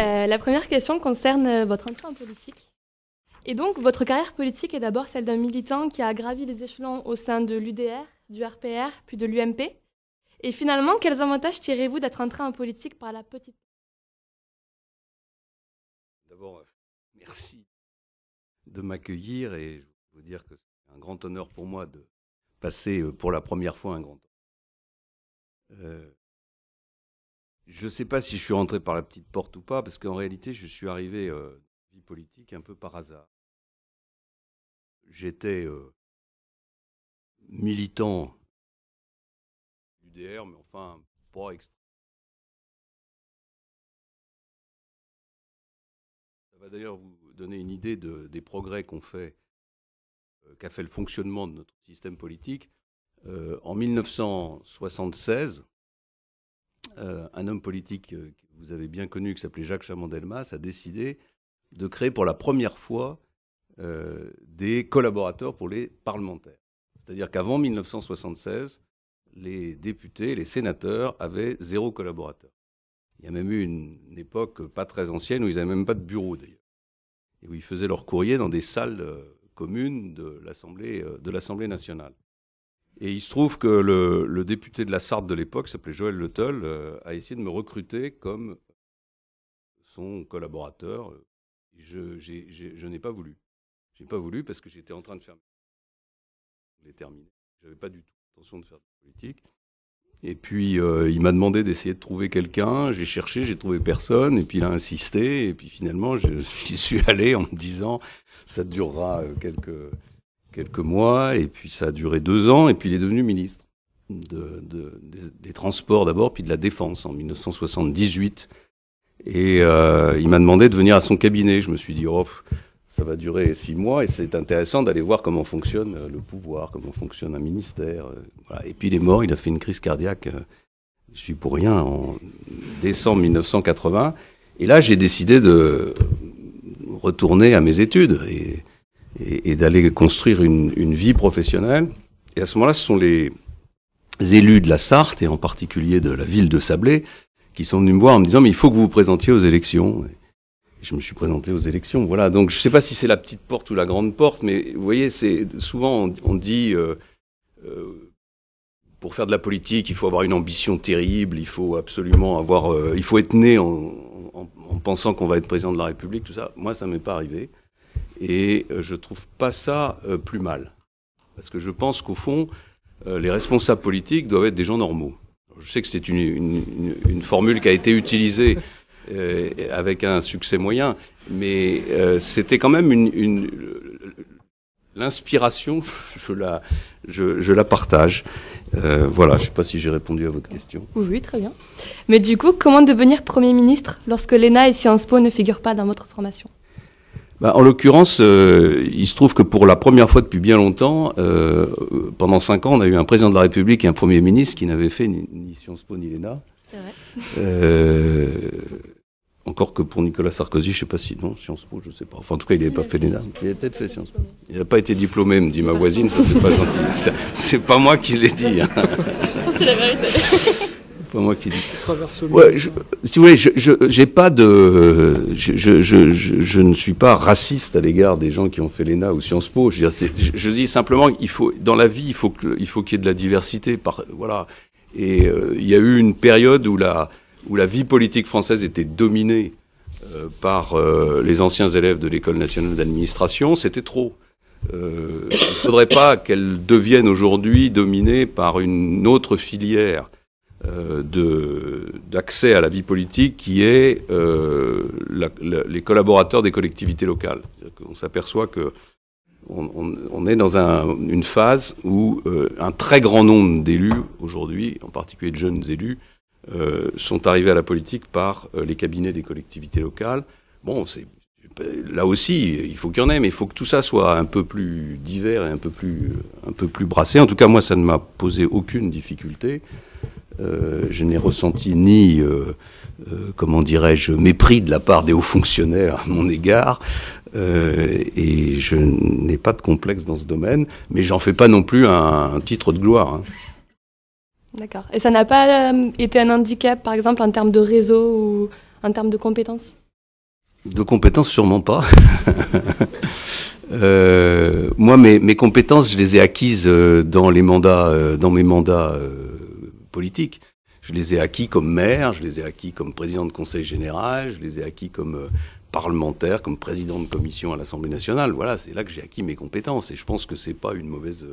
La première question concerne votre entrée en politique. Et donc, votre carrière politique est d'abord celle d'un militant qui a gravi les échelons au sein de l'UDR, du RPR, puis de l'UMP. Et finalement, quels avantages tirez-vous d'être entré en politique par la petite? D'abord, merci de m'accueillir et je veux dire que c'est un grand honneur pour moi de passer pour la première fois un grand temps. Je ne sais pas si je suis rentré par la petite porte ou pas, parce qu'en réalité, je suis arrivé dans la vie politique un peu par hasard. J'étais militant du UDR, mais enfin, pas extrêmement. Ça va d'ailleurs vous donner une idée des progrès qu'a fait le fonctionnement de notre système politique. En 1976, un homme politique que vous avez bien connu, qui s'appelait Jacques Chaban-Delmas, a décidé de créer pour la première fois des collaborateurs pour les parlementaires. C'est-à-dire qu'avant 1976, les députés, les sénateurs avaient 0 collaborateur. Il y a même eu une époque pas très ancienne où ils n'avaient même pas de bureau d'ailleurs, et où ils faisaient leur courrier dans des salles communes de l'Assemblée nationale. Et il se trouve que le député de la Sarthe de l'époque, qui s'appelait Joël Le Teul, a essayé de me recruter comme son collaborateur. Je n'ai pas voulu. Je n'ai pas voulu parce que j'étais en train de faire... Je l'ai terminé. Je n'avais pas du tout l'intention de faire de politique. Et puis, il m'a demandé d'essayer de trouver quelqu'un. J'ai cherché, j'ai trouvé personne. Et puis, il a insisté. Et puis, finalement, j'y suis allé en me disant, ça durera quelques mois. Et puis, ça a duré 2 ans. Et puis, il est devenu ministre des Transports d'abord, puis de la Défense en 1978. Et il m'a demandé de venir à son cabinet. Je me suis dit, oh, ça va durer 6 mois et c'est intéressant d'aller voir comment fonctionne le pouvoir, comment fonctionne un ministère. Voilà. Et puis il est mort, il a fait une crise cardiaque, je suis pour rien, en décembre 1980. Et là, j'ai décidé de retourner à mes études et d'aller construire une vie professionnelle. Et à ce moment-là, ce sont les élus de la Sarthe, et en particulier de la ville de Sablé, qui sont venus me voir en me disant « mais il faut que vous vous présentiez aux élections ». Je me suis présenté aux élections, voilà. Donc je ne sais pas si c'est la petite porte ou la grande porte, mais vous voyez, c'est souvent on dit pour faire de la politique, il faut avoir une ambition terrible, il faut absolument il faut être né en pensant qu'on va être président de la République, tout ça. Moi, ça m'est pas arrivé, et je trouve pas ça plus mal, parce que je pense qu'au fond, les responsables politiques doivent être des gens normaux. Je sais que c'est une formule qui a été utilisée. Avec un succès moyen, mais c'était quand même l'inspiration, je la partage. Voilà, je ne sais pas si j'ai répondu à votre question. Oui, très bien. Mais du coup, comment devenir Premier ministre lorsque l'ENA et Sciences Po ne figurent pas dans votre formation? En l'occurrence, il se trouve que pour la première fois depuis bien longtemps, pendant 5 ans, on a eu un président de la République et un Premier ministre qui n'avaient fait ni Sciences Po ni l'ENA. C'est vrai. Encore que pour Nicolas Sarkozy, je ne sais pas si... Non, Sciences Po, je ne sais pas. Enfin, en tout cas, il n'avait pas fait l'ENA. Il avait peut-être fait Sciences Po. Il n'a pas été diplômé, me dit ma voisine. Ça, c'est pas gentil. C'est pas moi qui l'ai dit. Hein. C'est la vérité. Pas moi qui l'ai dit. Ce sera vers ce ouais, si vous voulez, j'ai pas de... Je ne suis pas raciste à l'égard des gens qui ont fait l'ENA ou Sciences Po. Je dis simplement qu'il faut... Dans la vie, il faut qu'il y ait de la diversité. Voilà. Et il y a eu une période où la vie politique française était dominée par les anciens élèves de l'École nationale d'administration, c'était trop. Il ne faudrait pas qu'elle devienne aujourd'hui dominée par une autre filière d'accès à la vie politique qui est les collaborateurs des collectivités locales. On s'aperçoit que on est dans une phase où un très grand nombre d'élus aujourd'hui, en particulier de jeunes élus, sont arrivés à la politique par les cabinets des collectivités locales. Bon, là aussi, il faut qu'il y en ait, mais il faut que tout ça soit un peu plus divers et un peu plus brassé. En tout cas, moi, ça ne m'a posé aucune difficulté. Je n'ai ressenti ni, comment dirais-je, mépris de la part des hauts fonctionnaires à mon égard, et je n'ai pas de complexe dans ce domaine, mais j'en fais pas non plus un titre de gloire. Hein. D'accord. Et ça n'a pas été un handicap, par exemple, en termes de réseau ou en termes de compétences? De compétences, sûrement pas. Moi, mes compétences, je les ai acquises dans mes mandats politiques. Je les ai acquis comme maire, je les ai acquis comme président de conseil général, je les ai acquis comme parlementaire, comme président de commission à l'Assemblée nationale. Voilà, c'est là que j'ai acquis mes compétences. Et je pense que c'est pas une mauvaise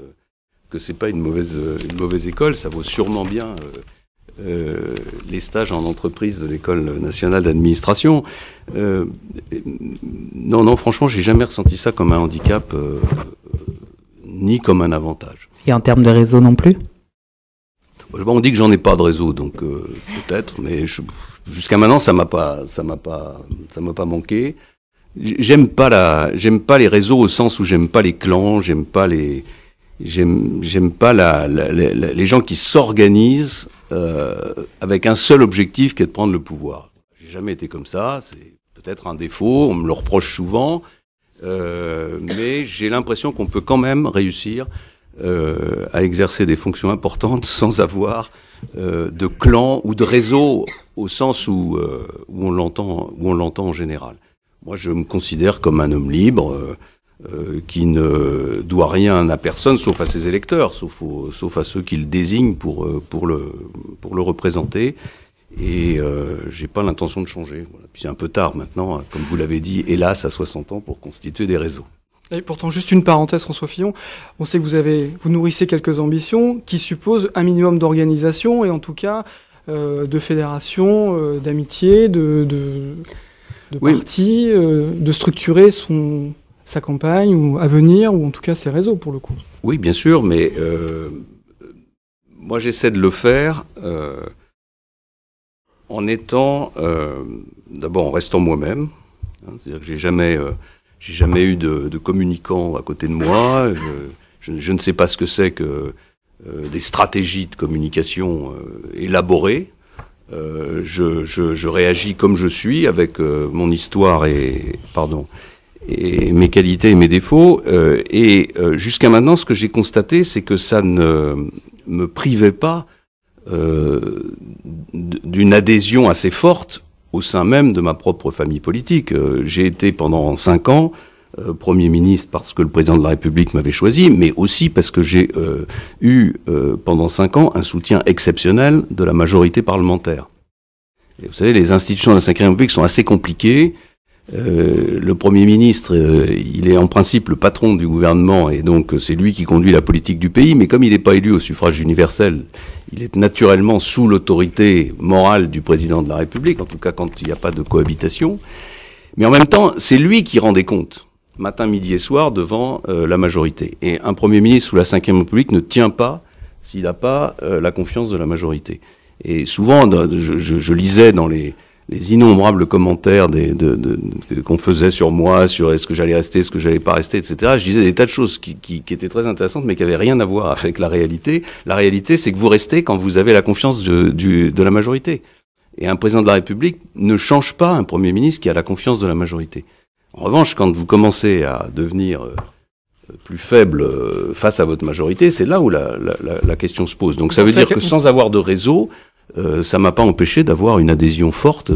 école. Ça vaut sûrement bien les stages en entreprise de l'École nationale d'administration. Non, franchement, j'ai jamais ressenti ça comme un handicap, ni comme un avantage. Et en termes de réseau non plus ? On dit que j'en ai pas de réseau, donc peut-être, mais jusqu'à maintenant, ça m'a pas manqué. J'aime pas les réseaux au sens où j'aime pas les clans, j'aime pas les gens qui s'organisent avec un seul objectif qui est de prendre le pouvoir. J'ai jamais été comme ça, c'est peut-être un défaut, on me le reproche souvent, mais j'ai l'impression qu'on peut quand même réussir à exercer des fonctions importantes sans avoir de clan ou de réseau au sens où on l'entend en général. Moi, je me considère comme un homme libre qui ne doit rien à personne, sauf à ses électeurs, sauf à ceux qui le désignent pour le représenter. Et j'ai pas l'intention de changer. Voilà. Puis c'est un peu tard maintenant, comme vous l'avez dit, hélas, à 60 ans, pour constituer des réseaux. Et pourtant, juste une parenthèse, François Fillon, on sait que vous nourrissez quelques ambitions qui supposent un minimum d'organisation et en tout cas de fédération, d'amitié, de partis, de structurer sa campagne ou à venir, ou en tout cas ses réseaux pour le coup. Oui, bien sûr, mais moi j'essaie de le faire en étant, d'abord en restant moi-même, c'est-à-dire que j'ai jamais eu de communicant à côté de moi. Je ne sais pas ce que c'est que des stratégies de communication élaborées. Je réagis comme je suis, avec mon histoire et mes qualités et mes défauts. Jusqu'à maintenant, ce que j'ai constaté, c'est que ça ne me privait pas d'une adhésion assez forte au sein même de ma propre famille politique. J'ai été pendant 5 ans Premier ministre parce que le président de la République m'avait choisi, mais aussi parce que j'ai eu pendant 5 ans un soutien exceptionnel de la majorité parlementaire. Et vous savez, les institutions de la Ve République sont assez compliquées. Le Premier ministre, il est en principe le patron du gouvernement et donc c'est lui qui conduit la politique du pays, mais comme il n'est pas élu au suffrage universel, il est naturellement sous l'autorité morale du président de la République, en tout cas quand il n'y a pas de cohabitation. Mais en même temps, c'est lui qui rend des comptes, matin, midi et soir, devant la majorité. Et un Premier ministre sous la Ve République ne tient pas s'il n'a pas la confiance de la majorité. Et souvent, je lisais dans les innombrables commentaires qu'on faisait sur moi, sur est-ce que j'allais rester, est-ce que j'allais pas rester, etc. Je disais des tas de choses qui étaient très intéressantes, mais qui avaient rien à voir avec la réalité. La réalité, c'est que vous restez quand vous avez la confiance de la majorité. Et un président de la République ne change pas un Premier ministre qui a la confiance de la majorité. En revanche, quand vous commencez à devenir plus faible face à votre majorité, c'est là où la question se pose. Donc ça veut dire que sans avoir de réseau, ça m'a pas empêché d'avoir une adhésion forte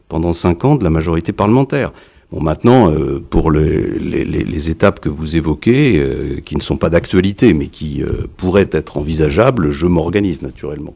pendant 5 ans de la majorité parlementaire. Bon, maintenant, pour les étapes que vous évoquez, qui ne sont pas d'actualité, mais qui pourraient être envisageables, je m'organise naturellement.